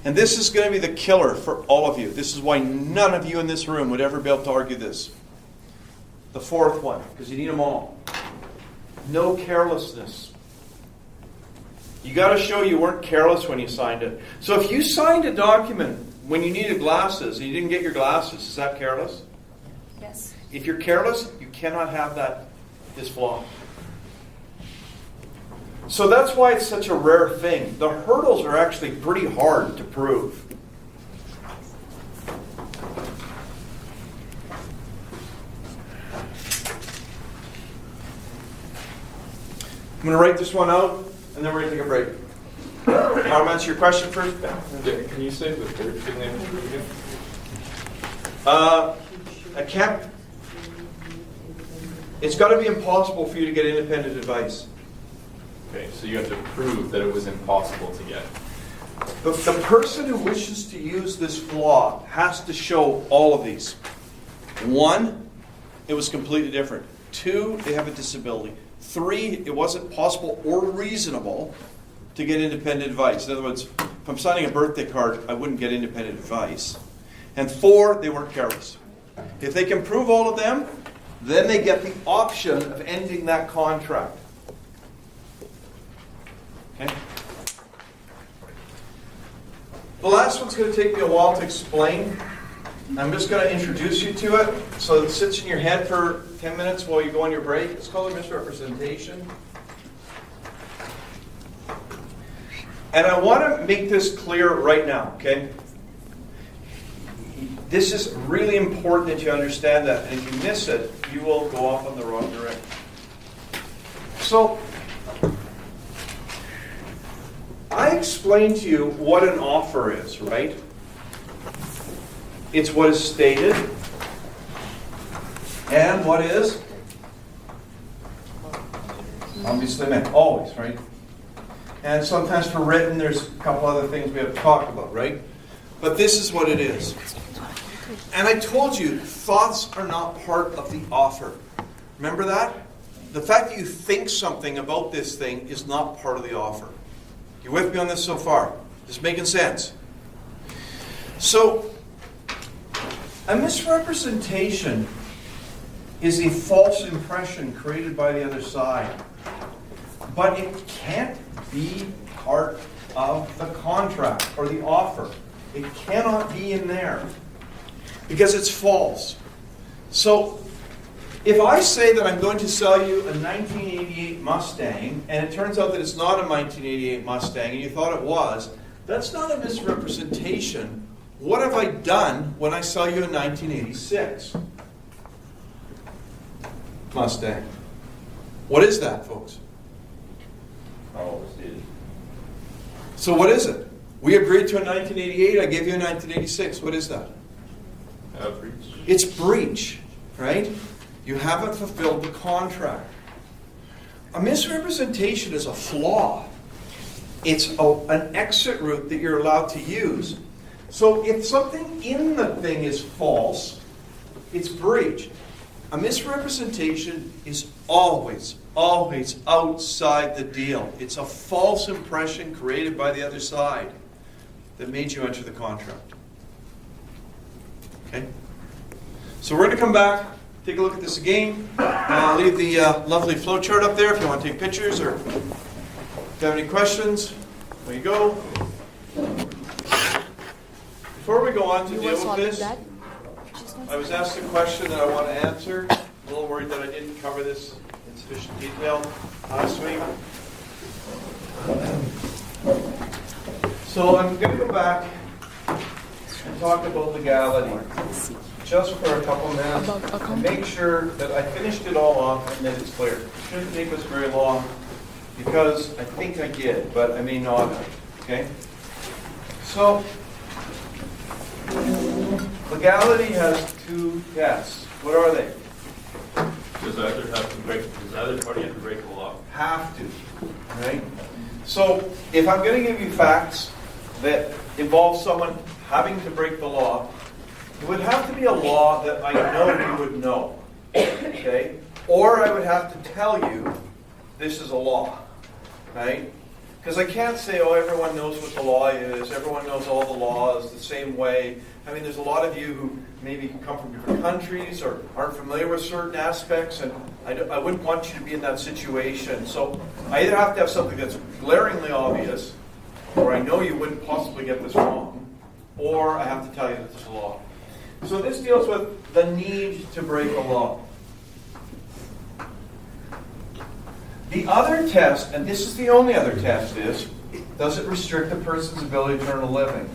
And this is going to be the killer for all of you. This is why none of you in this room would ever be able to argue this. The fourth one, because you need them all. No carelessness. You got to show you weren't careless when you signed it. So if you signed a document when you needed glasses and you didn't get your glasses, is that careless? Yes. If you're careless, you cannot have this flaw. So that's why it's such a rare thing. The hurdles are actually pretty hard to prove. I'm going to write this one out, and then we're going to take a break. I'll answer your question first. Can you say the third thing again? I can't. It's got to be impossible for you to get independent advice. Okay, so you have to prove that it was impossible to get. The person who wishes to use this flaw has to show all of these. 1, it was completely different. 2, they have a disability. 3, it wasn't possible or reasonable to get independent advice. In other words, if I'm signing a birthday card, I wouldn't get independent advice. And 4, they weren't careless. If they can prove all of them, then they get the option of ending that contract. Okay? The last one's going to take me a while to explain. I'm just going to introduce you to it so it sits in your head for 10 minutes while you go on your break. It's called a misrepresentation. And I want to make this clear right now, okay? This is really important that you understand that. And if you miss it, you will go off on the wrong direction. So, I explained to you what an offer is, right? It's what is stated and what is obviously meant. Always, right? And sometimes for written, there's a couple other things we have to talk about, right? But this is what it is. And I told you, thoughts are not part of the offer. Remember that? The fact that you think something about this thing is not part of the offer. You with me on this so far? Is this making sense? So, a misrepresentation is a false impression created by the other side. But it can't be part of the contract or the offer. It cannot be in there because it's false. So, if I say that I'm going to sell you a 1988 Mustang, and it turns out that it's not a 1988 Mustang, and you thought it was, that's not a misrepresentation. What have I done when I sell you a 1986 Mustang? What is that, folks? So what is it? We agreed to a 1988, I gave you a 1986. What is that? Breach. It's breach, right? You haven't fulfilled the contract. A misrepresentation is a flaw. It's an exit route that you're allowed to use. So if something in the thing is false, it's breach. A misrepresentation is always outside the deal. It's a false impression created by the other side that made you enter the contract. Okay? So we're going to come back, take a look at this again. I'll leave the lovely flowchart up there if you want to take pictures or if you have any questions. There you go. Before we go on to deal with this, I was asked a question that I want to answer. I'm a little worried that I didn't cover this in sufficient detail last week. So I'm going to go back and talk about legality just for a couple minutes and make sure that I finished it all off and that it's clear. It shouldn't take us very long because I think I did, but I may not have. Okay? So, legality has two tests. What are they? Does either party have to break the law? Have to, right? So, if I'm going to give you facts that involve someone having to break the law, it would have to be a law that I know you would know, okay? Or I would have to tell you this is a law, right? Because I can't say, oh, everyone knows what the law is, everyone knows all the laws the same way. I mean, there's a lot of you who maybe come from different countries or aren't familiar with certain aspects, and I wouldn't want you to be in that situation. So I either have to have something that's glaringly obvious, or I know you wouldn't possibly get this wrong, or I have to tell you that there's a law. So this deals with the need to break a law. The other test, and this is the only other test, is, does it restrict a person's ability to earn a living?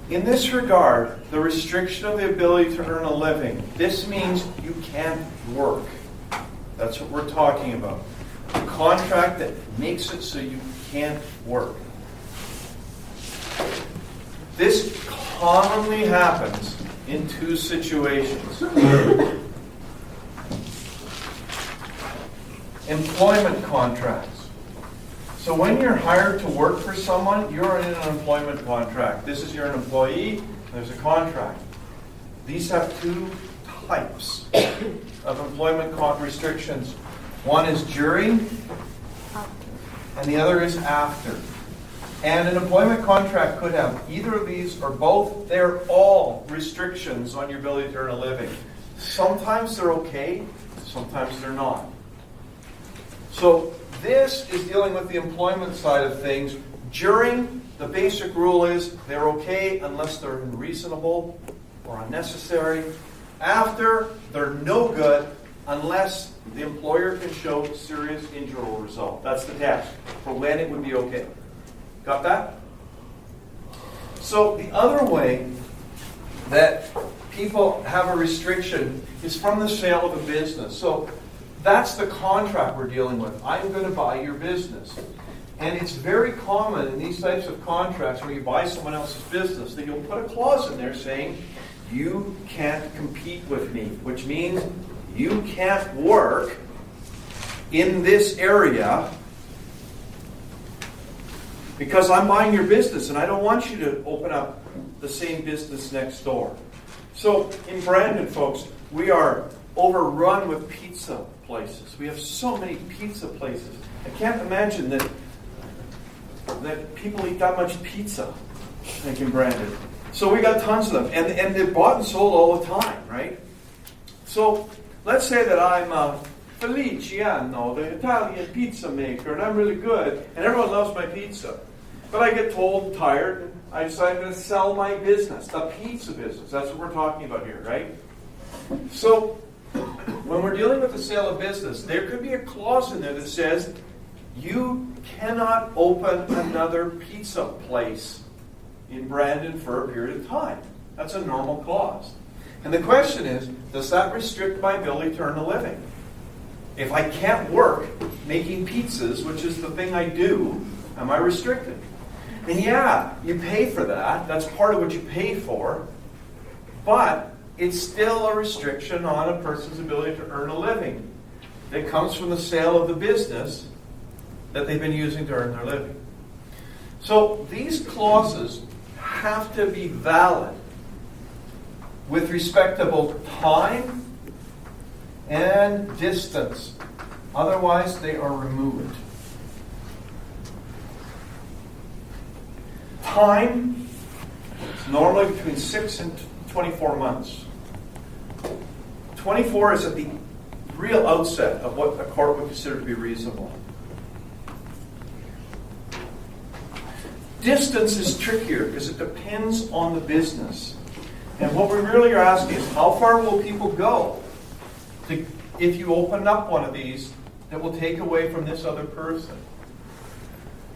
In this regard, the restriction of the ability to earn a living, this means you can't work. That's what we're talking about. A contract that makes it so you can't work. This commonly happens in two situations. Employment contracts. So when you're hired to work for someone, you're in an employment contract. This is you're an employee, there's a contract. These have two types of employment restrictions. One is during, and the other is after. And an employment contract could have either of these or both. They're all restrictions on your ability to earn a living. Sometimes they're okay, sometimes they're not. So this is dealing with the employment side of things. During, the basic rule is they're okay unless they're unreasonable or unnecessary. After, they're no good unless the employer can show serious injury or result. That's the test for when it would be okay. Got that? So the other way that people have a restriction is from the sale of a business. So that's the contract we're dealing with. I'm going to buy your business. And it's very common in these types of contracts where you buy someone else's business that you'll put a clause in there saying, you can't compete with me, which means you can't work in this area because I'm buying your business and I don't want you to open up the same business next door. So in Brandon, folks, we are overrun with pizza places. We have so many pizza places. I can't imagine that people eat that much pizza, like in Brandon. So we got tons of them. And they're bought and sold all the time, right? So let's say that I'm Feliciano, the Italian pizza maker, and I'm really good, and everyone loves my pizza. But I get told and tired, and I decide I'm going to sell my business, the pizza business. That's what we're talking about here, right? So when we're dealing with the sale of business, there could be a clause in there that says you cannot open another pizza place in Brandon for a period of time. That's a normal clause. And the question is, does that restrict my ability to earn a living? If I can't work making pizzas, which is the thing I do, am I restricted? And yeah, you pay for that. That's part of what you pay for. But it's still a restriction on a person's ability to earn a living that comes from the sale of the business that they've been using to earn their living. So these clauses have to be valid with respect to both time and distance. Otherwise, they are removed. Time is normally between 6 and 24 months. 24 is at the real outset of what a court would consider to be reasonable. Distance is trickier because it depends on the business. And what we really are asking is, how far will people go if you open up one of these that will take away from this other person?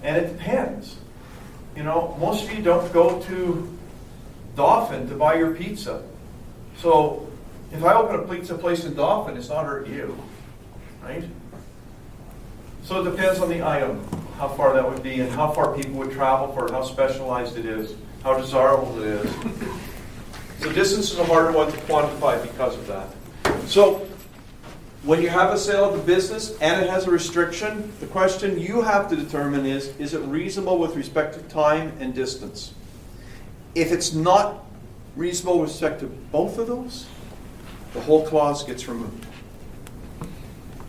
And it depends. You know, most of you don't go to Dauphin to buy your pizza. So if I open a pizza place in Dauphin, it's not hurt you, right? So it depends on the item, how far that would be, and how far people would travel for it, how specialized it is, how desirable it is. So distance is a harder one to quantify because of that. So When you have a sale of a business and it has a restriction, the question you have to determine is it reasonable with respect to time and distance? If it's not reasonable with respect to both of those, the whole clause gets removed.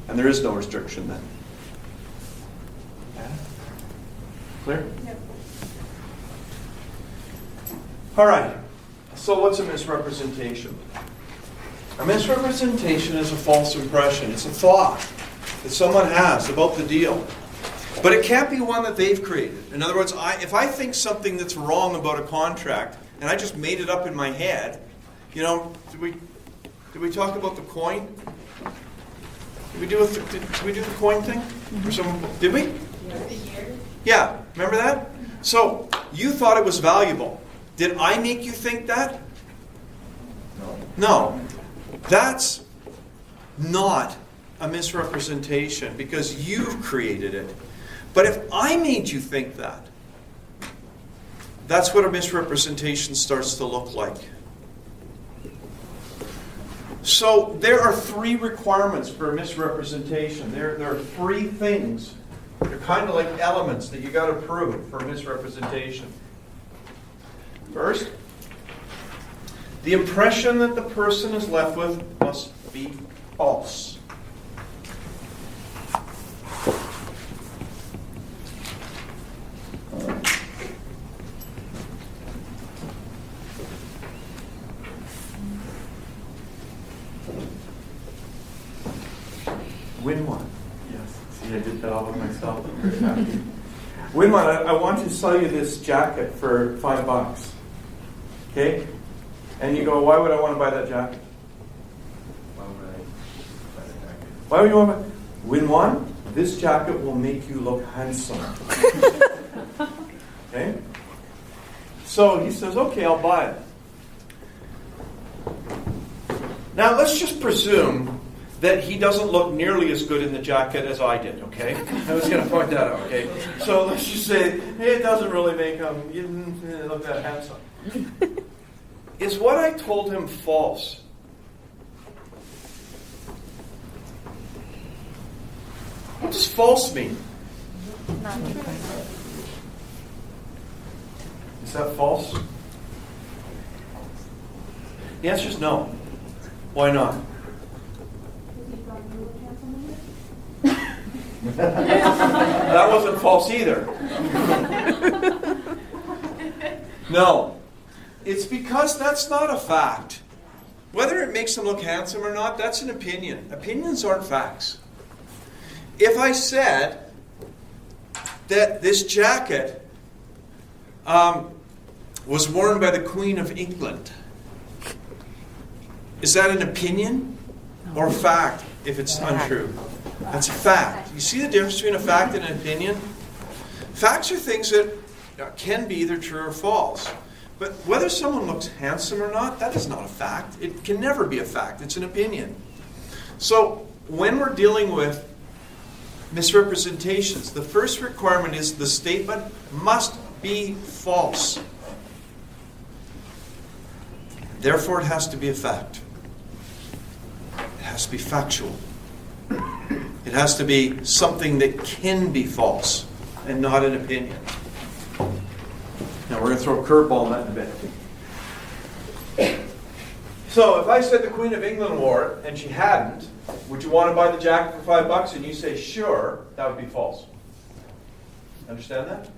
And there is no restriction then. Clear? Yep. All right. So what's a misrepresentation? A misrepresentation is a false impression. It's a thought that someone has about the deal. But it can't be one that they've created. In other words, if I think something that's wrong about a contract, and I just made it up in my head, you know, did we talk about the coin? Did we do the coin thing? Or did we? Yeah, remember that? So you thought it was valuable. Did I make you think that? No. That's not a misrepresentation because you've created it. But if I made you think that, that's what a misrepresentation starts to look like. So there are 3 requirements for a misrepresentation. There are 3 things. They're kind of like elements that you got to prove for a misrepresentation. First, the impression that the person is left with must be false. Win one. Yes. See, I did that all by myself. I'm very happy. Win one. I want to sell you this jacket for $5. Okay? And you go, why would I want to buy that jacket? Why would I buy the jacket? Why would you want to buy? Win one. This jacket will make you look handsome. Okay? So he says, okay, I'll buy it. Now let's just presume that he doesn't look nearly as good in the jacket as I did, okay? I was going to point that out, okay? So let's just say, hey, it doesn't really make him look that handsome. Is what I told him false? What does false mean? Not true. Is that false? The answer is no. Why not? That wasn't false either. No. It's because that's not a fact. Whether it makes them look handsome or not, that's an opinion. Opinions aren't facts. If I said that this jacket was worn by the Queen of England, is that an opinion or a fact if it's untrue? That's a fact. You see the difference between a fact and an opinion? Facts are things that can be either true or false. But whether someone looks handsome or not, that is not a fact. It can never be a fact. It's an opinion. So when we're dealing with misrepresentations, the first requirement is the statement must be false. Therefore, it has to be a fact. It has to be factual. It has to be something that can be false and not an opinion. Now we're going to throw a curveball on that in a bit. So if I said the Queen of England wore it and she hadn't, would you want to buy the jacket for $5? And you say sure, that would be false. Understand that?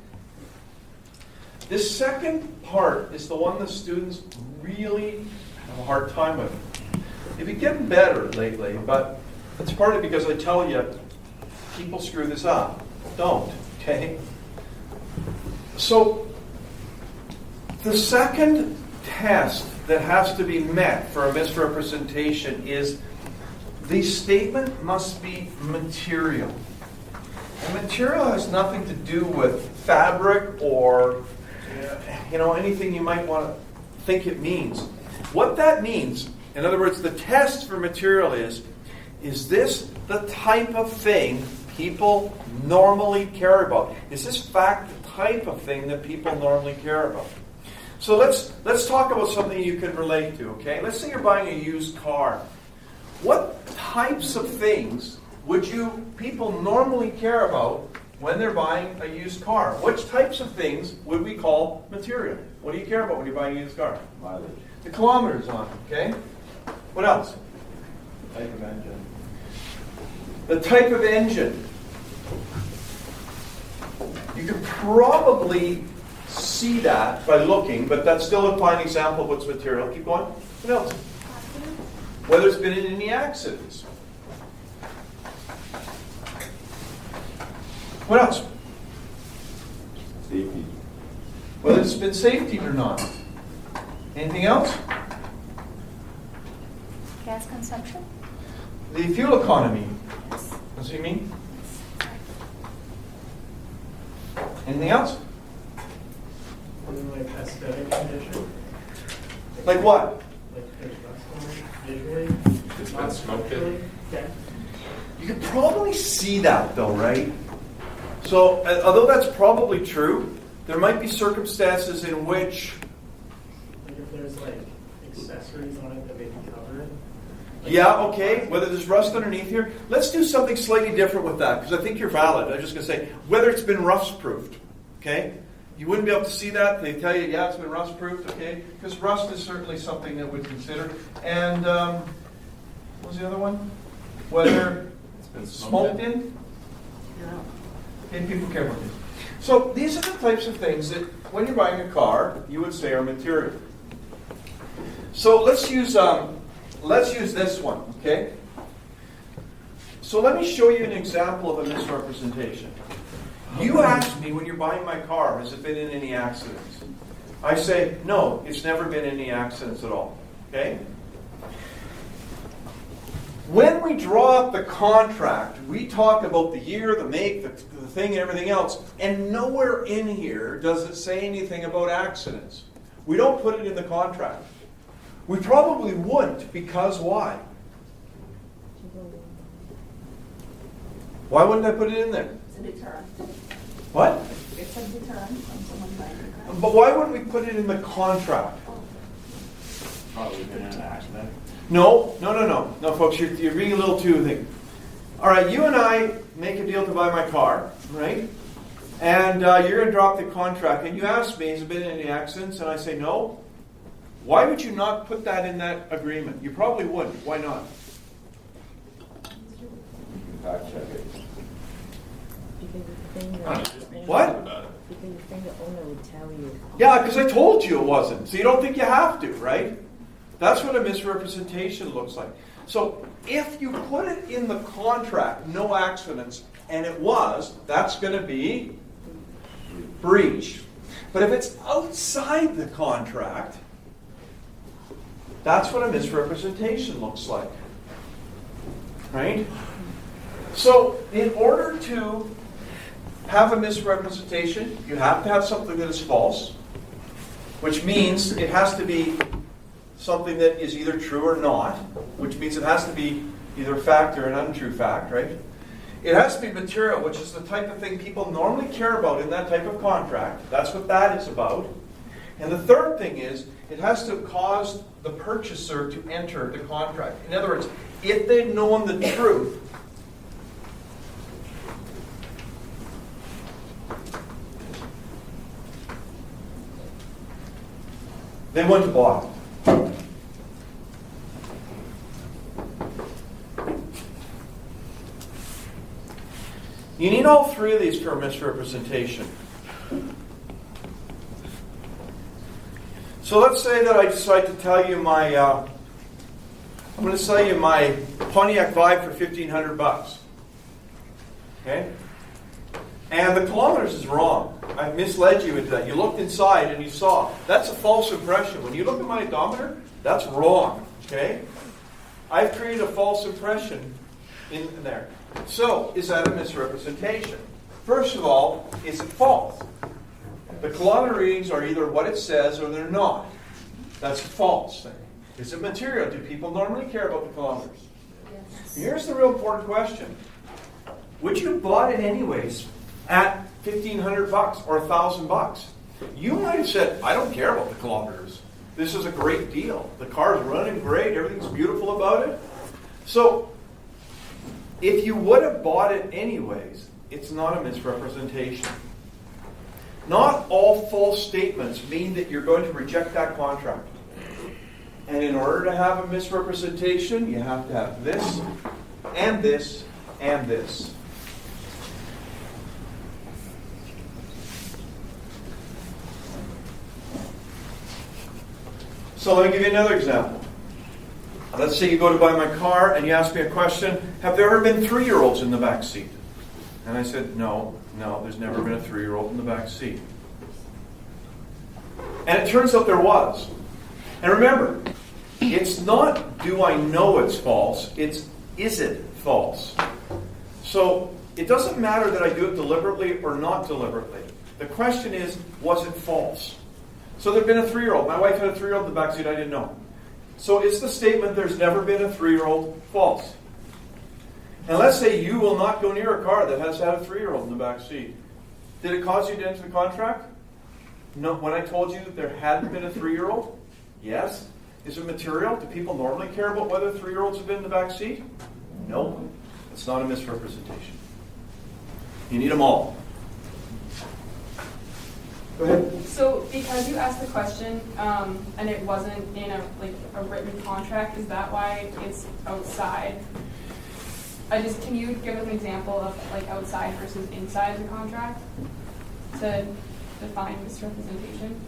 This second part is the one the students really have a hard time with. They've been getting better lately, but it's partly because I tell you, people screw this up. Don't, okay? So, the second test that has to be met for a misrepresentation is the statement must be material. And material has nothing to do with fabric or anything you might want to think it means. What that means, in other words, the test for material is this the type of thing people normally care about? Is this fact the type of thing that people normally care about? So let's talk about something you can relate to, okay? Let's say you're buying a used car. What types of things would you people normally care about when they're buying a used car? Which types of things would we call material? What do you care about when you're buying a used car? Mileage. The kilometers on it, okay? What else? Type of engine. The type of engine. You can probably see that by looking, but that's still a fine example of what's material. Keep going. What else? Whether it's been in any accidents. What else? Safety. Whether it's been safetied or not. Anything else? Gas consumption? The fuel economy. Yes. That's what you mean? Anything else? Like aesthetic condition, Like what? like there's rust on it visually. It's not been smoked structurally. in. Yeah. You can probably see that though, right? So, although that's probably true, there might be circumstances in which, Like if there's like accessories on it that maybe cover it. Like yeah, okay, whether there's rust underneath here, let's do something slightly different with that, because I think you're valid. I'm just going to say, whether it's been rust-proofed, okay? You wouldn't be able to see that. They tell you, yeah, it's been rust-proofed, okay? Because rust is certainly something that we'd consider. And, what was the other one? Whether It's been smoked in? Okay, people care about this. So these are the types of things that, when you're buying a car, you would say are material. So let's use this one, okay? So let me show you an example of a misrepresentation. You ask me when you're buying my car, has it been in any accidents? I say, no, it's never been in any accidents at all, okay? When we draw up the contract, we talk about the year, the make, the thing, and everything else, and nowhere in here does it say anything about accidents. We don't put it in the contract. We probably wouldn't, because why? Why wouldn't I put it in there? It's a deterrent. What? It's a deterrent from someone buying a car. But why wouldn't we put it in the contract? Probably been in an accident. No, folks, you're being a little too thick. All right, you and I make a deal to buy my car, right? And you're going to drop the contract, and you ask me, has it been in any accidents? And I say no. Why would you not put that in that agreement? You probably wouldn't. Why not? Fact check it. Because the thing I that, don't know, just be What? sure about it. because the thing the owner would tell you. Yeah, because I told you it wasn't. So you don't think you have to, right? That's what a misrepresentation looks like. So if you put it in the contract, no accidents, and it was, that's going to be breach. But if it's outside the contract, that's what a misrepresentation looks like. Right? So in order to have a misrepresentation, you have to have something that is false, which means it has to be something that is either true or not, which means it has to be either a fact or an untrue fact, right? It has to be material, which is the type of thing people normally care about in that type of contract. That's what that is about. And the third thing is, it has to cause the purchaser to enter the contract. In other words, if they'd known the truth, they wouldn't have bought it. You need all three of these for a misrepresentation. So let's say that I decide to tell you my, I'm going to sell you my Pontiac Vibe for $1,500. Okay? And the kilometers is wrong. I misled you into that. You looked inside and you saw. That's a false impression. When you look at my odometer, that's wrong. Okay? I've created a false impression in there. So, is that a misrepresentation? First of all, is it false? The kilometer readings are either what it says or they're not. That's a false thing. Is it material? Do people normally care about the kilometers? Yes. Here's the real important question. Would you have bought it anyways at $1,500 or $1,000? You might have said, I don't care about the kilometers. This is a great deal. The car's running great. Everything's beautiful about it. So, if you would have bought it anyways, it's not a misrepresentation. Not all false statements mean that you're going to reject that contract. And in order to have a misrepresentation, you have to have this, and this, and this. So let me give you another example. Let's say you go to buy my car and you ask me a question, have there ever been 3-year-olds in the back seat? And I said, no, there's never been a 3-year-old in the back seat. And it turns out there was. And remember, it's not do I know it's false, it's is it false? So it doesn't matter that I do it deliberately or not deliberately. The question is, was it false? So there'd been a 3-year-old. My wife had a 3-year-old in the back seat, I didn't know. So is the statement there's never been a 3-year-old false? And let's say you will not go near a car that has had a 3-year-old in the back seat. Did it cause you to enter the contract? No. When I told you that there hadn't been a 3-year-old? Yes. Is it material? Do people normally care about whether 3-year-olds have been in the back seat? No. It's not a misrepresentation. You need them all. Go ahead. So because you asked the question and it wasn't in a written contract, is that why it's outside? Can you give us an example of like outside versus inside the contract to define misrepresentation?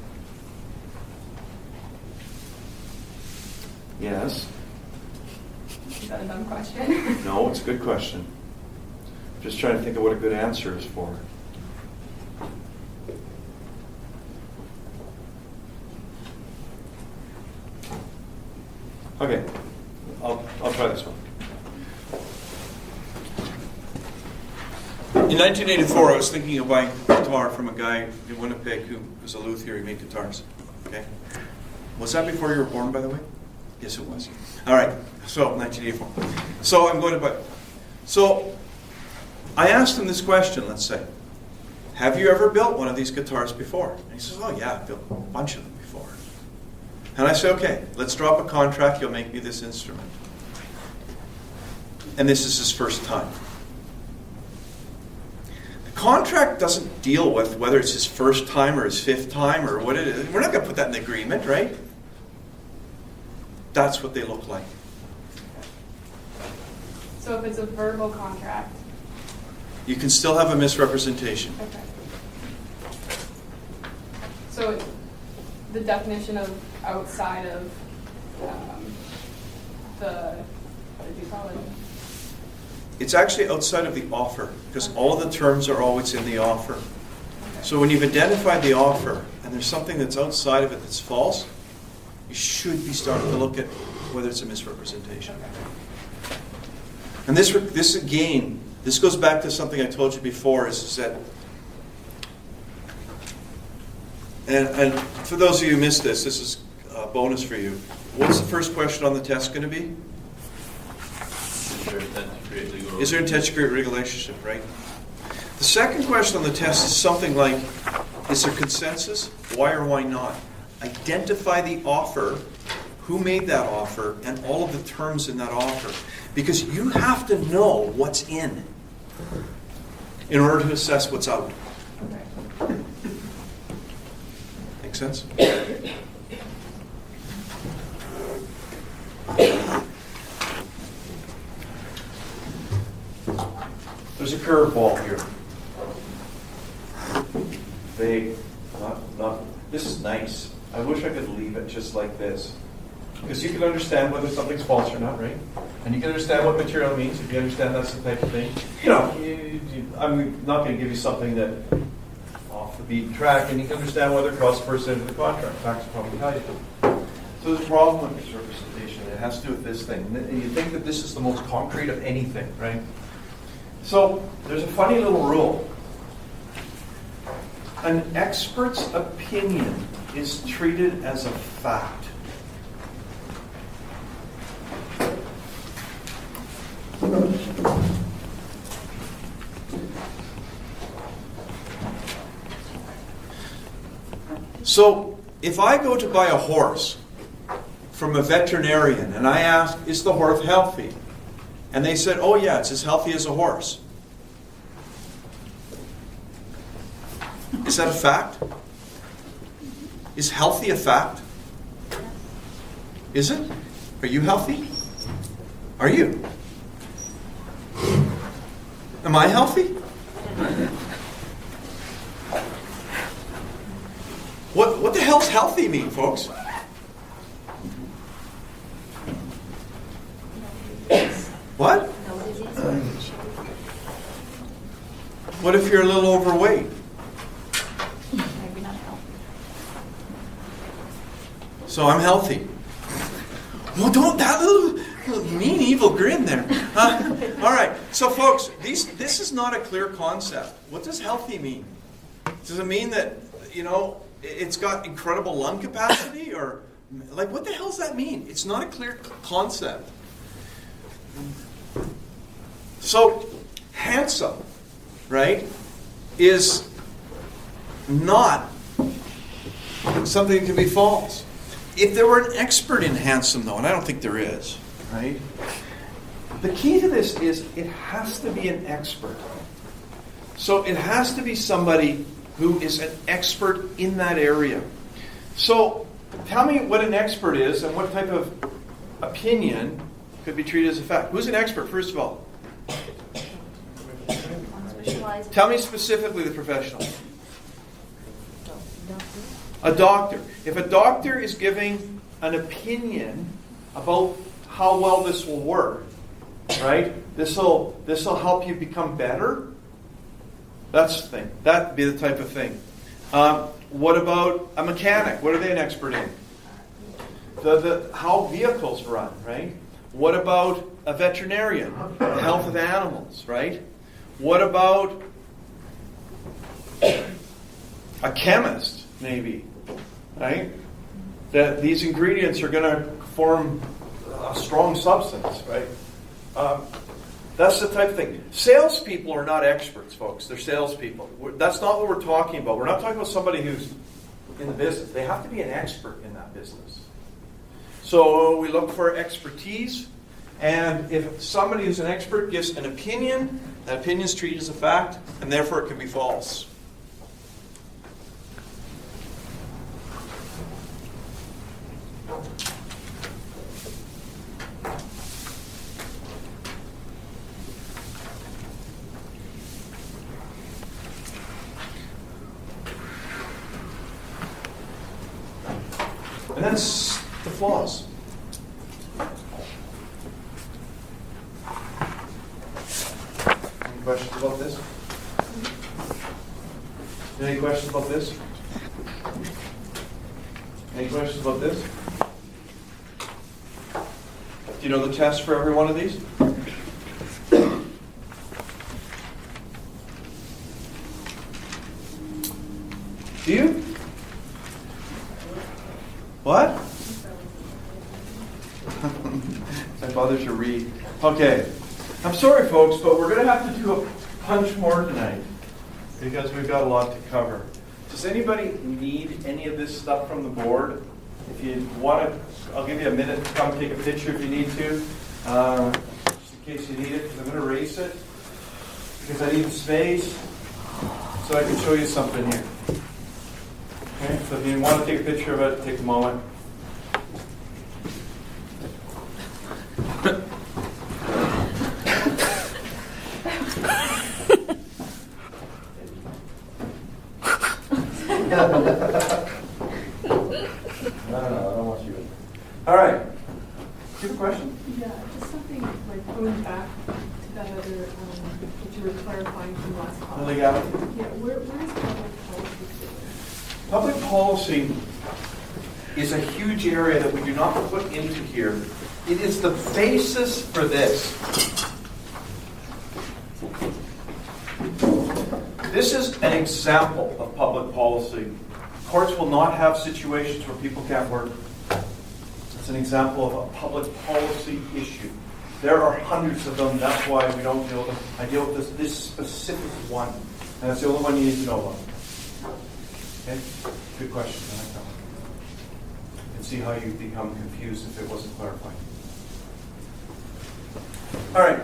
Yes. Is that a dumb question? No, it's a good question. Just trying to think of what a good answer is for. Okay, I'll try this one. In 1984, I was thinking of buying a guitar from a guy in Winnipeg who was a luthier. He made guitars. Okay, was that before you were born, by the way? Yes, it was. All right. So 1984. So I'm going to buy. So I asked him this question. Let's say, have you ever built one of these guitars before? And he says, oh yeah, I've built a bunch of them before. And I say, okay, let's drop a contract. You'll make me this instrument. And this is his first time. The contract doesn't deal with whether it's his first time or his fifth time or what it is. We're not going to put that in the agreement, right? That's what they look like. So if it's a verbal contract. You can still have a misrepresentation. Okay. So the definition of outside of what did you call it? It's actually outside of the offer because all of the terms are always in the offer. Okay. So when you've identified the offer and there's something that's outside of it that's false, you should be starting to look at whether it's a misrepresentation. And this again, this goes back to something I told you before, is that, and for those of you who missed this is a bonus for you. What's the first question on the test going to be? Is there intent to create a relationship, right? The second question on the test is something like, is there consensus? Why or why not? Identify the offer, who made that offer, and all of the terms in that offer. Because you have to know what's in order to assess what's out. Okay. Make sense? There's a curveball here. This is nice. I wish I could leave it just like this. Because you can understand whether something's false or not, right? And you can understand what material means if you understand that's the type of thing. I'm not going to give you something that off the beaten track, and you can understand whether it crosses first into the contract. Facts will probably tell you. So there's a problem with misrepresentation. It has to do with this thing. And you think that this is the most concrete of anything, right? So there's a funny little rule. An expert's opinion is treated as a fact. So if I go to buy a horse from a veterinarian and I ask, is the horse healthy? And they said, oh yeah, it's as healthy as a horse. Is that a fact? Is healthy a fact? Is it? Are you healthy? Are you? Am I healthy? What the hell's healthy mean, folks? What? What if you're a little overweight? Maybe not healthy. So I'm healthy. Well, don't that little mean evil grin there. All right. So, folks, this is not a clear concept. What does healthy mean? Does it mean that, it's got incredible lung capacity, or like what the hell does that mean? It's not a clear concept. So, handsome, right, is not something that can be false. If there were an expert in handsome, though, and I don't think there is, right, the key to this is it has to be an expert. So it has to be somebody who is an expert in that area. So tell me what an expert is and what type of opinion could be treated as a fact. Who's an expert, first of all? Tell me specifically the professional. A doctor. If a doctor is giving an opinion about how well this will work, right? This will help you become better. That's the thing. That'd be the type of thing. What about a mechanic? What are they an expert in? The how vehicles run, right? What about a veterinarian? The health of animals, right? What about a chemist, maybe, right? That these ingredients are going to form a strong substance, right? That's the type of thing. Salespeople are not experts, folks. They're salespeople. That's not what we're talking about. We're not talking about somebody who's in the business. They have to be an expert in that business. So we look for expertise, and if somebody who's an expert gives an opinion, that opinion is treated as a fact, and therefore it can be false. And that's the flaws. Any questions about this? Any questions about this? Any questions about this? Do you know the test for every one of these? Do you? What? That bothers you to read. Okay. I'm sorry, folks, but we're going to have to do a bunch more tonight because we've got a lot to cover. Does anybody need any of this stuff from the board? If you want to, I'll give you a minute to come take a picture if you need to, just in case you need it, because I'm going to erase it because I need space so I can show you something here. Okay, so if you want to take a picture of it, take a moment. No, I don't want you. All right. Do you have a question? Yeah, just something like going back to that other, that you were clarifying from last call. The legality? Yeah, where is public policy? Public policy is a huge area that we do not put into here. It is the basis for this. This is an example of public policy. Courts will not have situations where people can't work. It's an example of a public policy issue. There are hundreds of them. That's why we don't deal with them. I deal with this specific one. And that's the only one you need to know about. Okay? Good question. I like that one. And see how you become confused if it wasn't clarified. All right.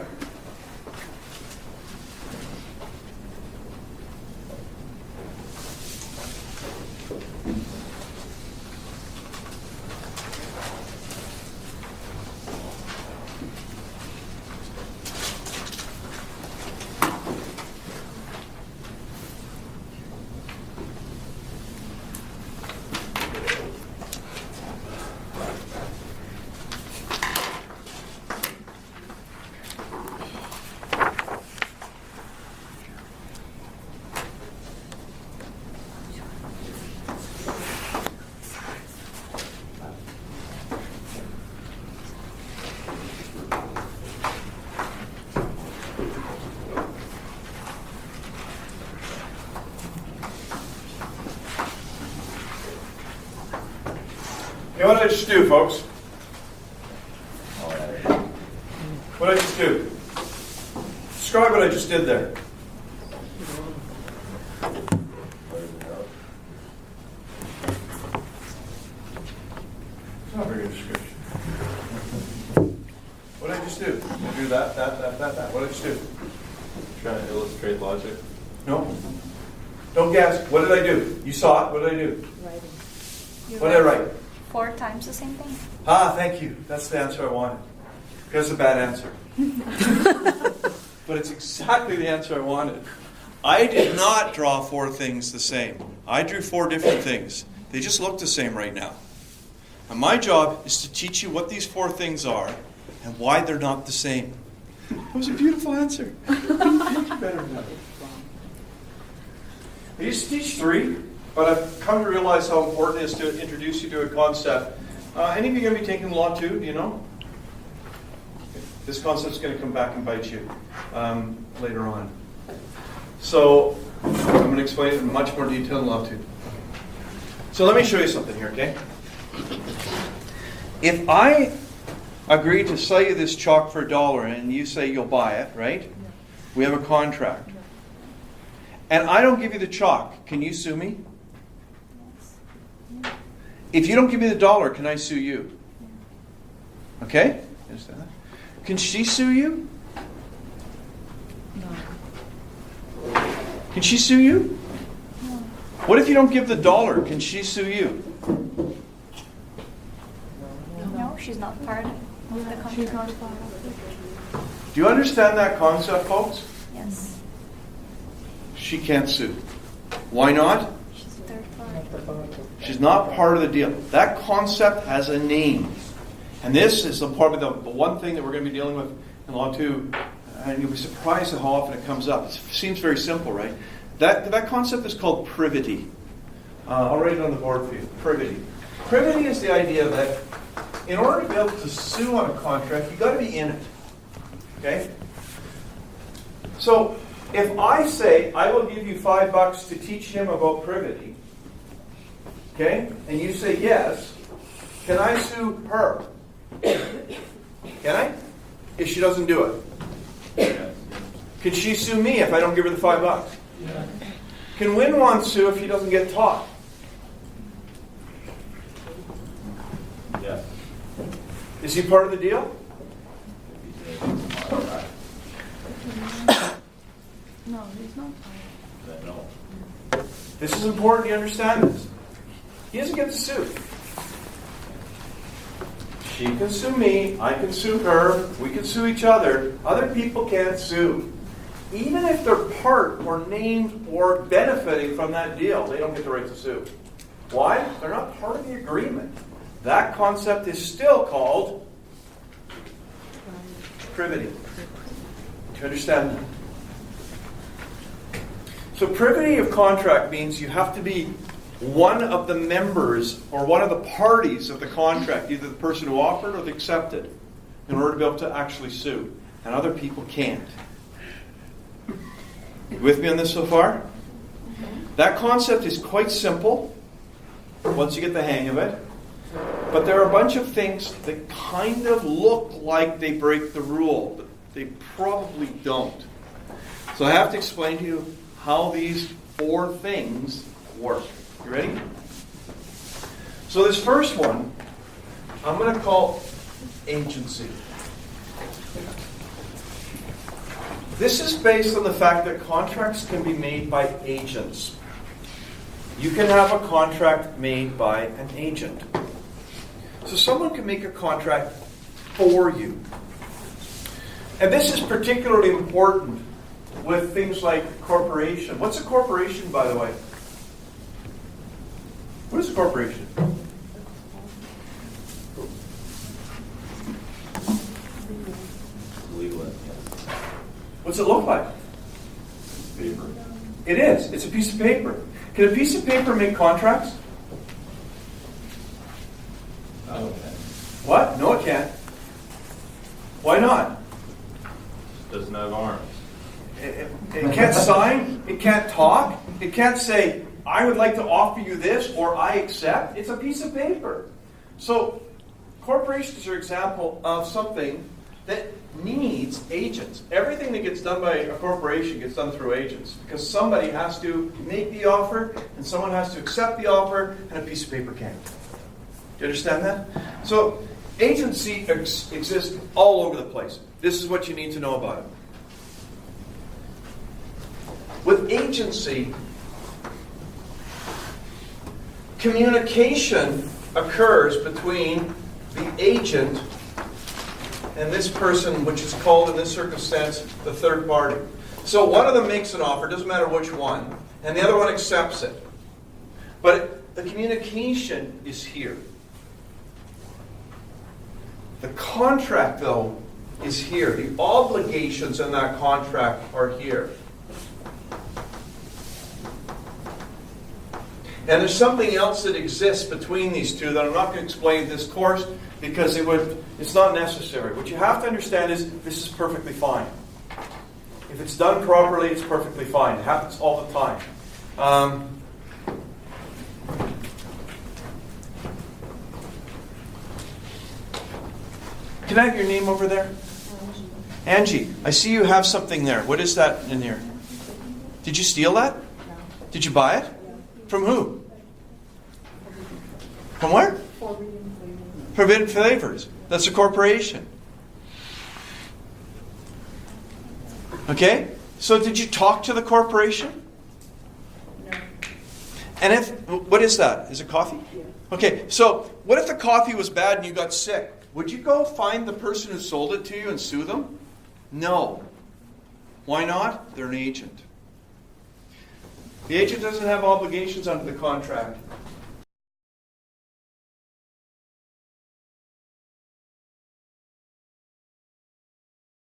Okay, what did I just do, folks? What did I just do? Describe what I just did there. It's not a very good description. What did I just do? I drew that. What did I just do? Trying to illustrate logic. No? Don't guess. What did I do? You saw it. What did I do? Writing. What did I write? 4 times the same thing. Ah, thank you. That's the answer I wanted. That's a bad answer. But it's exactly the answer I wanted. I did not draw 4 things the same. I drew 4 different things. They just look the same right now. And my job is to teach you what these 4 things are and why they're not the same. That was a beautiful answer. Better than that. I used to teach 3, but I've come to realize how important it is to introduce you to a concept. Any of you going to be taking Law 2? Do you know? This concept's going to come back and bite you later on. So I'm going to explain it in much more detail in Law 2. So let me show you something here, okay? If I agree to sell you this chalk for $1 and you say you'll buy it, right? No. We have a contract. And I don't give you the chalk, can you sue me? Yes. If you don't give me the $1, can I sue you? Okay? Understand that? Can she sue you? No. Can she sue you? No. What if you don't give the $1? Can she sue you? No, she's not part of the contract. She's not part of Do you understand that concept, folks? Yes. She can't sue. Why not? She's a third party. She's not part of the deal. That concept has a name. And this is probably the one thing that we're going to be dealing with in Law 2. And you'll be surprised at how often it comes up. It seems very simple, right? That concept is called privity. I'll write it on the board for you. Privity. Privity is the idea that in order to be able to sue on a contract, you've got to be in it. Okay? So, if I say, I will give you $5 to teach him about privity, okay, and you say yes, can I sue her? Can I? If she doesn't do it. Yes. Can she sue me if I don't give her the $5? Yeah. Can Winwan sue if he doesn't get taught? Yes. Is he part of the deal? No, he's not part. No. This is important you understand this. He doesn't get to sue. She can sue me, I can sue her, we can sue each other. Other people can't sue. Even if they're part or named or benefiting from that deal, they don't get the right to sue. Why? They're not part of the agreement. That concept is still called privity. Do you understand that? So privity of contract means you have to be one of the members or one of the parties of the contract, either the person who offered or the accepted, in order to be able to actually sue. And other people can't. You with me on this so far? That concept is quite simple once you get the hang of it. But there are a bunch of things that kind of look like they break the rule, but they probably don't. So I have to explain to you how these 4 things work. You ready? So this first one, I'm going to call agency. This is based on the fact that contracts can be made by agents. You can have a contract made by an agent. So someone can make a contract for you. And this is particularly important with things like corporation. What's a corporation, by the way? What is a corporation? Legal. What's it look like? Paper. It is. It's a piece of paper. Can a piece of paper make contracts? Okay. What? No, it can't. Why not? Doesn't have arms. It can't sign. It can't talk. It can't say, I would like to offer you this, or I accept. It's a piece of paper. So corporations are an example of something that needs agents. Everything that gets done by a corporation gets done through agents, because somebody has to make the offer, and someone has to accept the offer, and a piece of paper can't. Do you understand that? So agency exists all over the place. This is what you need to know about it. With agency, communication occurs between the agent and this person, which is called in this circumstance the third party. So one of them makes an offer, doesn't matter which one, and the other one accepts it. But the communication is here. The contract, though, is here. The obligations in that contract are here. And there's something else that exists between these two that I'm not going to explain in this course because it's not necessary. What you have to understand is this is perfectly fine. If it's done properly, it's perfectly fine. It happens all the time. Can I have your name over there? Angie, I see you have something there. What is that in here? Did you steal that? Did you buy it? From who? From where? Forbidden Flavors. That's a corporation. Okay? So did you talk to the corporation? No. And what is that? Is it coffee? Yeah. Okay, so what if the coffee was bad and you got sick? Would you go find the person who sold it to you and sue them? No. Why not? They're an agent. The agent doesn't have obligations under the contract.